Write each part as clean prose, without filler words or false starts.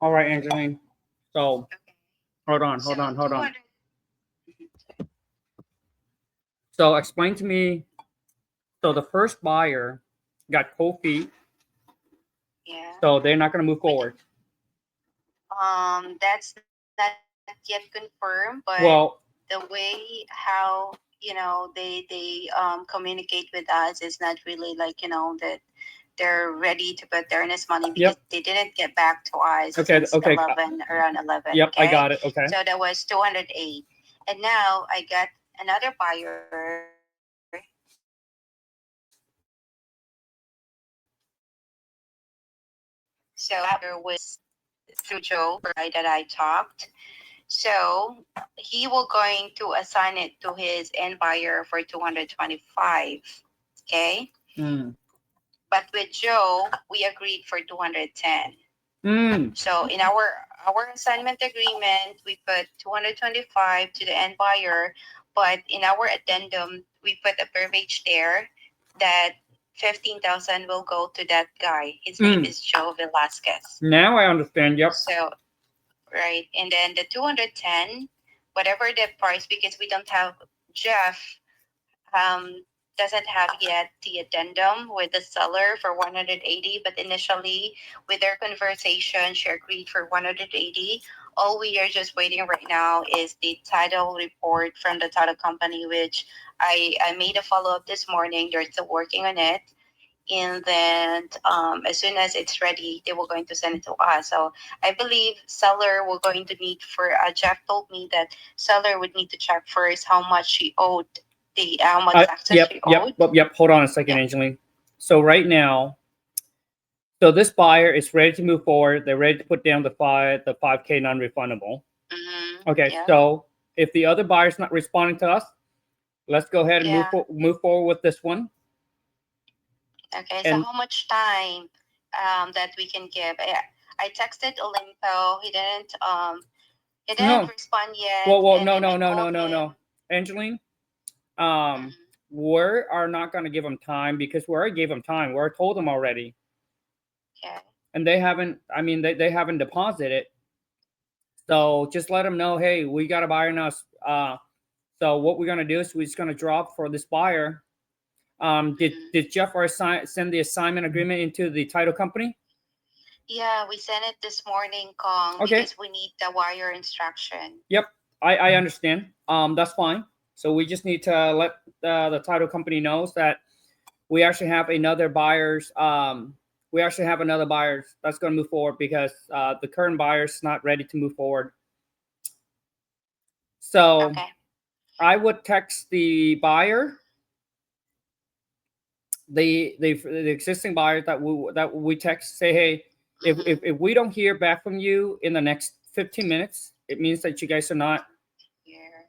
All right, Angeline. So Okay. hold on, So hold on, hold on. 200. So explain to me. So the first buyer got cold feet, Yeah. so they're not going to move With forward. that's not yet confirmed, but the Well, way how they communicate with us is not really like that they're ready to put the earnest money because yep. they didn't get back to us Okay, since okay. 11 around 11. Yep, I Okay, got it. Okay. so that was 208, and now I got another buyer. So was through Joe, right, that I talked. So he will going to assign it to his end buyer for 225. Okay. Mm. But with Joe, we agreed for 210. Mm. So in our assignment agreement, we put 225 to the end buyer, but in our addendum, we put a verbiage there that 15,000 will go to that guy. His name Mm. is Joe Velasquez. Now I understand. Yep. So right, and then the 210, whatever the price, because we don't have Jeff um, doesn't have yet the addendum with the seller for 180, but initially with their conversation, she agreed for 180. All we are just waiting right now is the title report from the title company, which I made a follow up this morning. They're still working on it. And then as soon as it's ready, they were going to send it to us. So I believe seller will going to need for Jeff told me that seller would need to check first how much she owed, the how much taxes Yep, she yep, owed. yep. Hold on a second, Yeah. Angeline. So right now, so this buyer is ready to move forward. They're ready to put down the 5K non-refundable. Mm-hmm. Okay, Yeah. so if the other buyer's not responding to us, let's go ahead and Yeah. move forward with this one. Okay. So And how much time that we can give? I texted Olimpo. He didn't no, respond yet, well, and no, then no, I no, no, called no, him. no, Angeline. Mm-hmm. We are not going to give them time because we already gave them time. We already told them already, Okay. and they haven't. I mean, they haven't deposited. So just let them know, hey, we got a buyer now. So what we're gonna do is we're just gonna drop for this buyer. Mm-hmm. Did Jeff send the assignment agreement into the title company? Yeah, we sent it this morning, Kong, Okay. because we need the wire instruction. Yep. I understand. That's fine. So we just need to let the title company knows that we actually have another buyers. We actually have another buyers that's going to move forward because the current buyer's not ready to move forward. So Okay. I would text the buyer, the existing buyer that we text, say, hey, Mm-hmm. if we don't hear back from you in the next 15 minutes, it means that you guys are not, Here,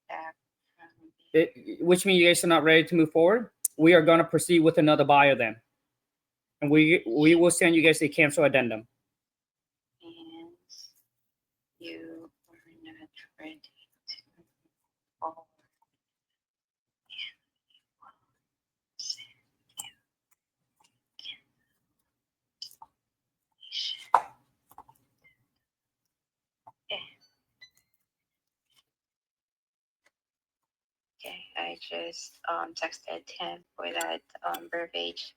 back from it, which means you guys are not ready to move forward. We are going to proceed with another buyer then, and we will send you guys a cancel addendum. and you are not ready to forward. Okay. Okay, I just texted him for that verbiage.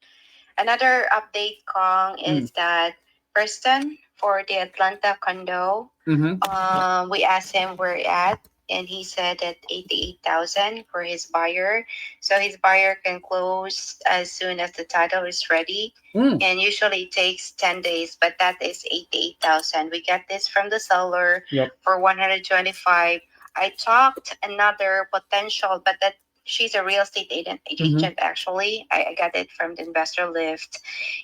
Another update, Kong, Mm. is that Preston for the Atlanta condo, Mm-hmm. we asked him where he at, and he said that 88,000 for his buyer. So his buyer can close as soon as the title is ready. Mm. And usually it takes 10 days, but that is 88,000. We got this from the seller Yep. for 125. I talked another potential, but that she's a real estate Mm-hmm. agent actually. I got it from the investor lift,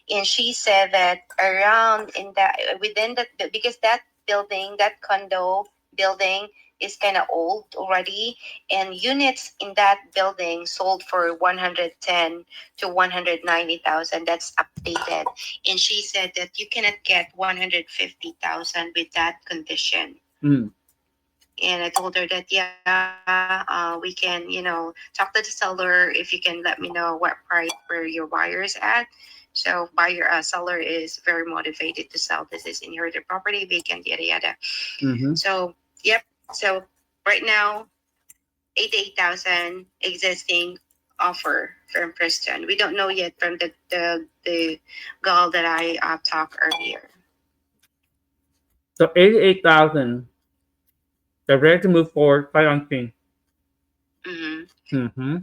and she said that around in that within that, because that building, that condo building is kind of old already, and units in that building sold for 110 to 190,000. That's updated, and she said that you cannot get 150,000 with that condition. Mm. And I told her that we can talk to the seller if you can let me know what price where your buyer's at. So seller is very motivated to sell. This is inherited property, vacant, yada yada. Mm-hmm. So yep. So right now, 88,000 existing offer from Preston. We don't know yet from the girl that I talked earlier. So 88,000. They're ready to move forward. Quite unseen. Mm-hmm. Mm-hmm.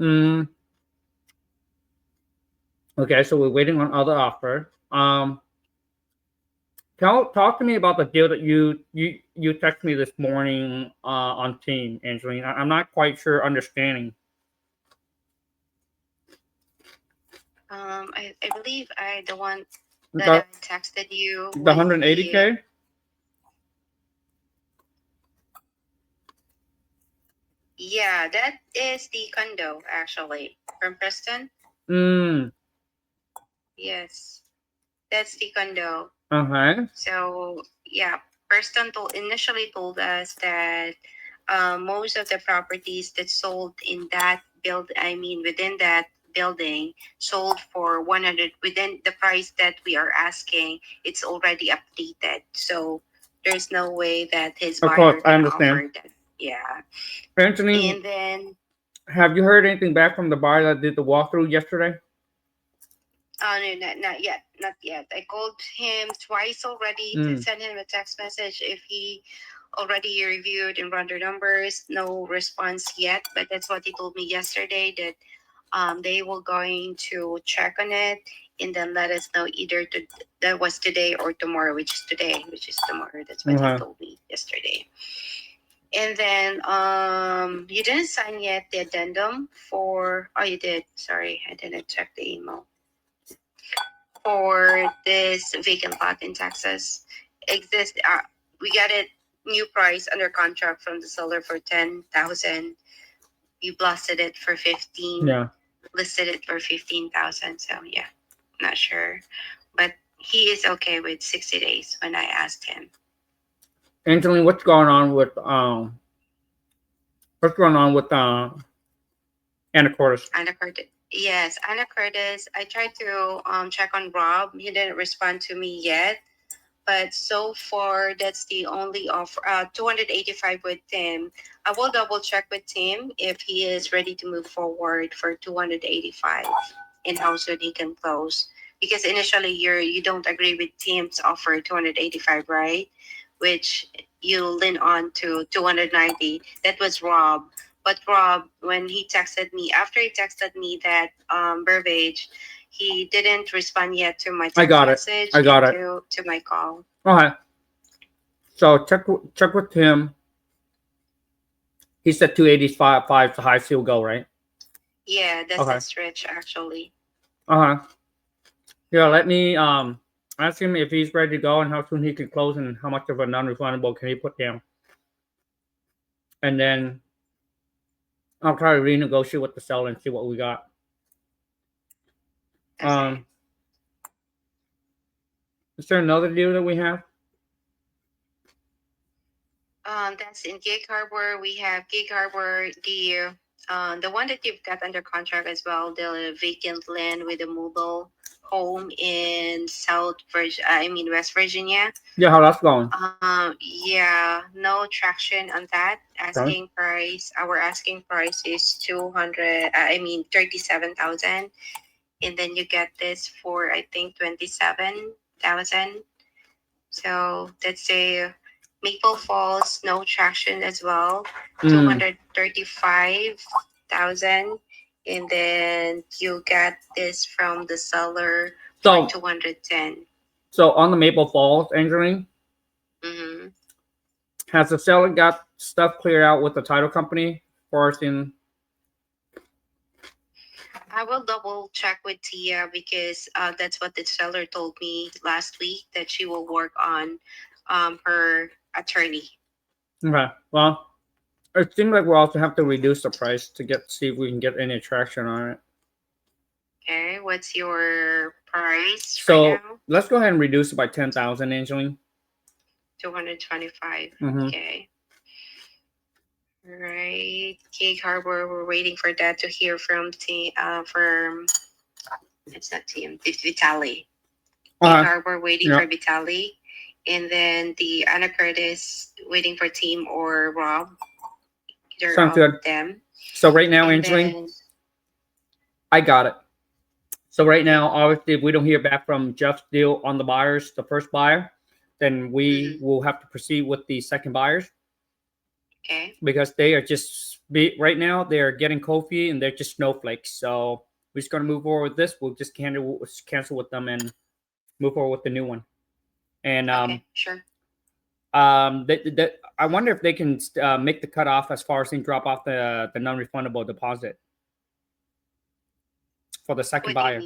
Mm. Okay, so we're waiting on other offer. Talk to me about the deal that you texted me this morning on Team, Angeline. I'm not quite sure understanding. I believe the one that The I texted you the with 180K. yeah, that is the condo actually from Preston. Mm. Yes, that's the condo. Okay. So yeah, Preston initially told us that most of the properties that sold in that within that building sold for 100 within the price that we are asking. It's already updated, so there's no way that his Of buyer course, I can understand. offer that. Yeah, Angeline, and then have you heard anything back from the buyer that did the walkthrough yesterday? oh no, not yet, not yet. I called him twice already to send him a text message if he already reviewed and run their numbers. No response yet, but that's what he told me yesterday that they will going to check on it and then let us know either that was today or tomorrow, which is today, which is tomorrow. That's what he told me yesterday. And then you didn't sign yet the addendum for oh you did. Sorry, I didn't check the email. For this vacant lot in Texas. We got it new price under contract from the seller for 10,000. We blasted it for 15. Yeah. Listed it for 15,000. So yeah, not sure, but he is okay with 60 days when I asked him. Angeline, what's going on with Anna Cordes? Anna Curtis. Yes, Anna Curtis. I tried to check on Rob. He didn't respond to me yet. But so far, that's the only offer. 285 with Tim. I will double check with Tim if he is ready to move forward for 285 and how soon he can close. Because initially you don't agree with Tim's offer 285, right? Which you lean on to 290. That was Rob. But Rob, when he texted me, after he texted me that verbiage, he didn't respond yet to my text message I got and it. to my call. Okay. So check with him. He said 285 is the highest he'll go, right? Yeah, that's Okay. a stretch actually. Okay. Yeah, let me ask him if he's ready to go and how soon he can close and how much of a non-refundable can he put down. And then I'll try to renegotiate with the seller and see what we got. Okay. Is there another deal that we have? That's in Gig Harbor. We have Gig Harbor, the one that you've got under contract as well, the vacant land with a mobile home in West Virginia. Yeah, how that's going? Yeah, no traction on that. Asking price, our asking price is 37,000, and then you get this for I think 27,000. So that's a Maple Falls, no traction as well, 235,000, and then you get this from the seller for 210. So on the Maple Falls, Angeline, has the seller got stuff cleared out with the title company for us in? I will double check with Tia because that's what the seller told me last week that she will work on her attorney. Okay. Well, it seems like we'll also have to reduce the price to see if we can get any traction on it. Okay, what's your price So right now? let's go ahead and reduce it by 10,000, Angeline. 225. Okay. Right. Gig Harbor, we're waiting for that to hear from It's not TM. It's Vitali. We're waiting for Vitali, and then the Anna Curtis waiting for Team or Rob. Either Sounds good. Them. So right now, Angeline, I got it. So right now, obviously, if we don't hear back from Jeff's deal on the buyers, the first buyer, then we will have to proceed with the second buyers. Okay. Because they are just right now they're getting cold feet and they're just snowflakes. So we're just gonna move forward with this. We'll just cancel with them and move forward with the new one. And okay, sure. I wonder if they can make the cutoff as far as they drop off the non-refundable deposit for the second buyer.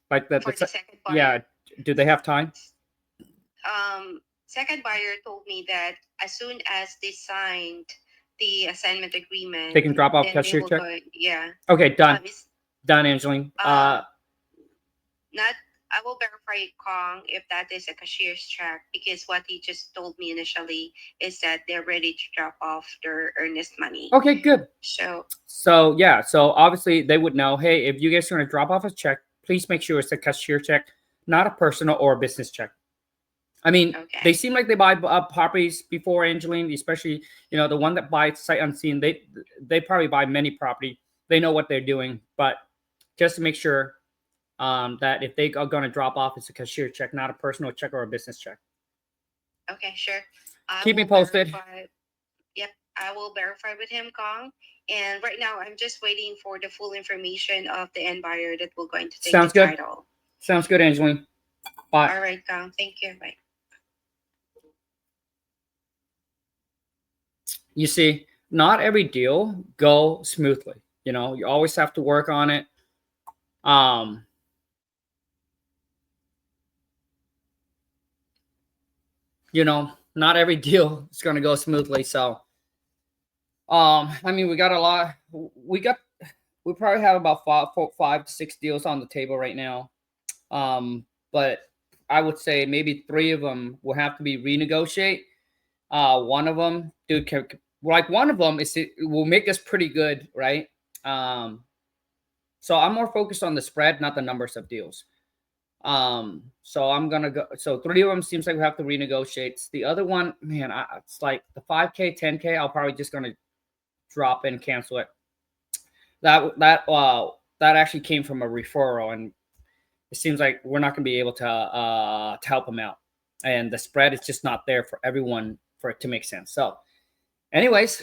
Like the second buyer? Yeah. Do they have time? Second buyer told me that as soon as they signed the assignment agreement, they can drop off cashier check. Yeah. Okay, done. Done, Angeline. I will verify Khang if that is a cashier's check, because what he just told me initially is that they're ready to drop off their earnest money. Okay, good. So yeah, so obviously they would know, hey, if you guys are going to drop off a check, please make sure it's a cashier check, not a personal or a business check. I mean, they seem like they buy properties before, Angeline, especially, you know, the one that buys sight unseen. They probably buy many property. They know what they're doing, but just to make sure that if they are going to drop off, it's a cashier check, not a personal check or a business check. Okay, sure. Keep me posted. Yep, I will verify with him, Khang. And right now, I'm just waiting for the full information of the end buyer that we're going to take the title. Sounds good, Angeline. Bye. All right, Khang. Thank you. Bye. You see, not every deal goes smoothly. You know, you always have to work on it. You know, not every deal is going to go smoothly. So, I mean, we got a lot. We probably have about five to six deals on the table right now. But I would say maybe 3 of them will have to be renegotiate. One of them, dude, one of them will make us pretty good, right? So I'm more focused on the spread, not the numbers of deals. So I'm gonna go. So 3 of them seems like we have to renegotiate. The other one, man, it's like the 5K, 10K. I'll probably just gonna drop and cancel it. That actually came from a referral, and it seems like we're not gonna be able to help them out, and the spread is just not there for everyone for it to make sense. So, anyways,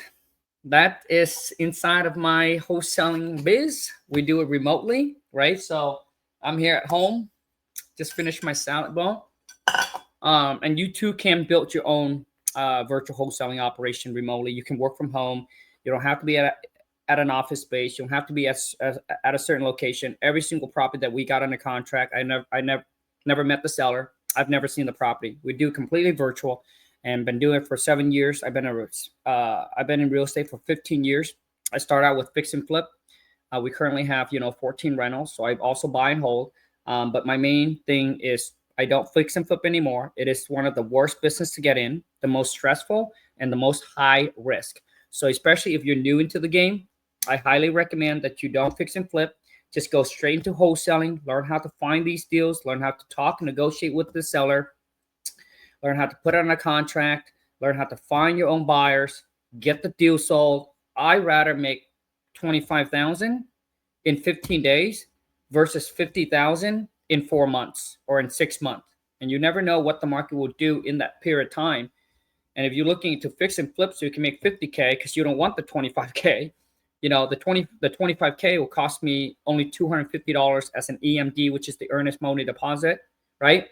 that is inside of my wholesaling biz. We do it remotely, right? So I'm here at home. Just finished my salad bowl. And you too can build your own virtual wholesaling operation remotely. You can work from home. You don't have to be at an office space. You don't have to be at a certain location. Every single property that we got under contract, I never met the seller. I've never seen the property. We do completely virtual, and been doing it for 7 years. I've been in real estate for 15 years. I started out with fix and flip. We currently have 14 rentals. So I also buy and hold. But my main thing is I don't fix and flip anymore. It is one of the worst business to get in, the most stressful, and the most high risk. So especially if you're new into the game, I highly recommend that you don't fix and flip. Just go straight into wholesaling, learn how to find these deals, learn how to talk and negotiate with the seller, learn how to put it on a contract, learn how to find your own buyers, get the deal sold. I'd rather make $25,000 in 15 days versus 50,000 in 4 months or in 6 months. And you never know what the market will do in that period of time. And if you're looking to fix and flip so you can make 50K because you don't want the 25K, the 25K will cost me only $250 as an EMD, which is the earnest money deposit, right?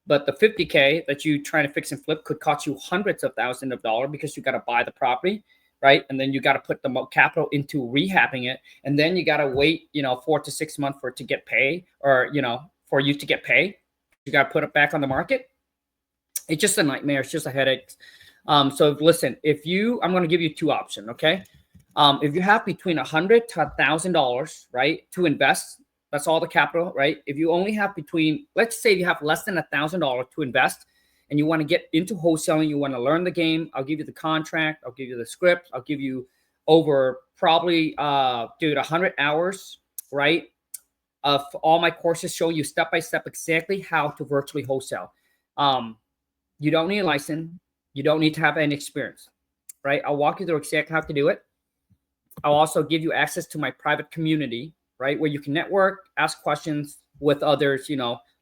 But the 50K that you trying to fix and flip could cost you hundreds of thousands of dollars because you got to buy the property, right? And then you got to put the capital into rehabbing it. And then you got to wait, 4 to 6 months for it to get paid, or, for you to get paid. You got to put it back on the market. It's just a nightmare. It's just a headache. So listen, I'm going to give you 2 options. Okay. If you have between $100 to $1,000, right, to invest, that's all the capital, right? If you only have let's say you have less than $1,000 to invest, and you want to get into wholesaling, you want to learn the game, I'll give you the contract, I'll give you the script, I'll give you over probably, 100 hours, right? of all my courses showing you step by step exactly how to virtually wholesale. You don't need a license. You don't need to have any experience, right? I'll walk you through exactly how to do it. I'll also give you access to my private community, right, where you can network, ask questions with others,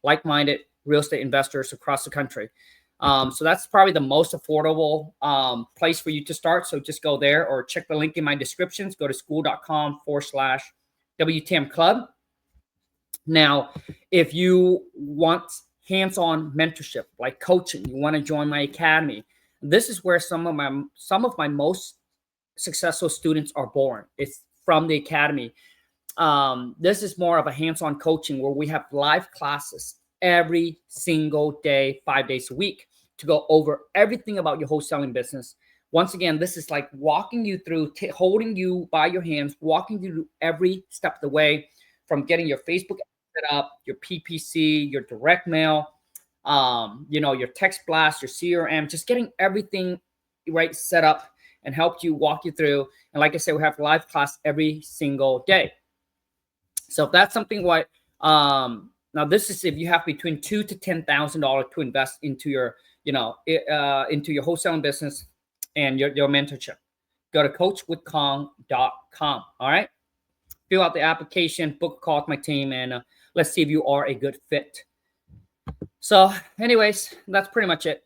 like-minded real estate investors across the country. So that's probably the most affordable place for you to start. So just go there or check the link in my descriptions. Go to skool.com/WTM club. Now, if you want hands-on mentorship, like coaching, you want to join my academy, this is where some of my most successful students are born. It's from the academy. This is more of a hands-on coaching where we have live classes every single day, 5 days a week, to go over everything about your wholesaling business. Once again, this is like walking you through, holding you by your hands, walking you through every step of the way, from getting your Facebook set up, your PPC, your direct mail, your text blast, your CRM, just getting everything right set up and help you walk you through. And like I said, we have live class every single day. So if that's something now this is if you have between $2,000 to $10,000 to invest into your, into your wholesaling business and your mentorship. Go to coachwithkhang.com. All right. Fill out the application, book a call with my team, and let's see if you are a good fit. So anyways, that's pretty much it.